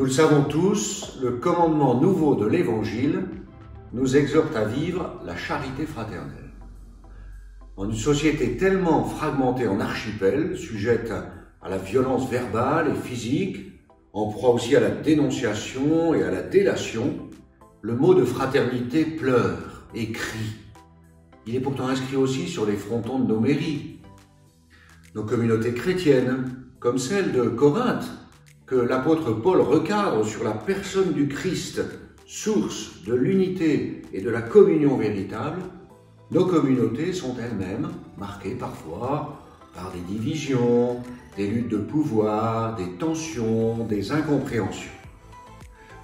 Nous le savons tous, le commandement nouveau de l'Évangile nous exhorte à vivre la charité fraternelle. En une société tellement fragmentée en archipels, sujette à la violence verbale et physique, en proie aussi à la dénonciation et à la délation, le mot de fraternité pleure et crie. Il est pourtant inscrit aussi sur les frontons de nos mairies. Nos communautés chrétiennes, comme celle de Corinthe, que l'apôtre Paul recadre sur la personne du Christ, source de l'unité et de la communion véritable, nos communautés sont elles-mêmes marquées parfois par des divisions, des luttes de pouvoir, des tensions, des incompréhensions.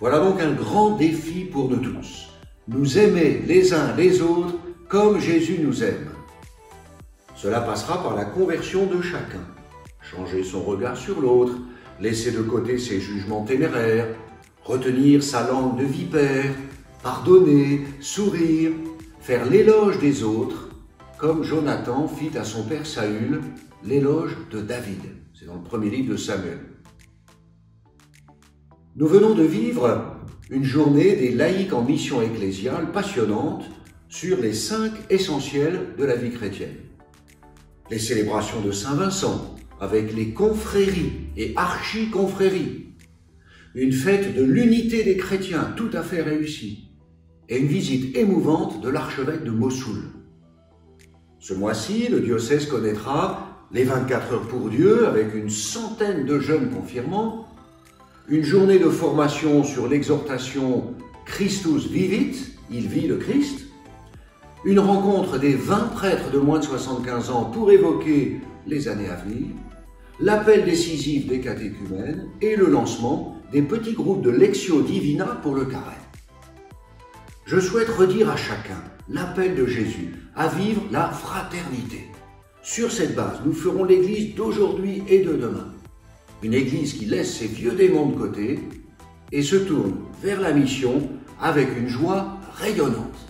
Voilà donc un grand défi pour nous tous. Nous aimer les uns les autres comme Jésus nous aime. Cela passera par la conversion de chacun. Changer son regard sur l'autre, laisser de côté ses jugements téméraires, retenir sa langue de vipère, pardonner, sourire, faire l'éloge des autres, comme Jonathan fit à son père Saül l'éloge de David. C'est dans le premier livre de Samuel. Nous venons de vivre une journée des laïcs en mission ecclésiale passionnante sur les 5 essentiels de la vie chrétienne. Les célébrations de Saint-Vincent, avec les confréries et archi-confréries, une fête de l'unité des chrétiens tout à fait réussie, et une visite émouvante de l'archevêque de Mossoul. Ce mois-ci, le diocèse connaîtra les 24 heures pour Dieu avec une centaine de jeunes confirmants, une journée de formation sur l'exhortation Christus vivit, il vit le Christ, une rencontre des 20 prêtres de moins de 75 ans pour évoquer les années à venir, l'appel décisif des catéchumènes et le lancement des petits groupes de Lectio Divina pour le carême. Je souhaite redire à chacun l'appel de Jésus à vivre la fraternité. Sur cette base, nous ferons l'Église d'aujourd'hui et de demain. Une Église qui laisse ses vieux démons de côté et se tourne vers la mission avec une joie rayonnante.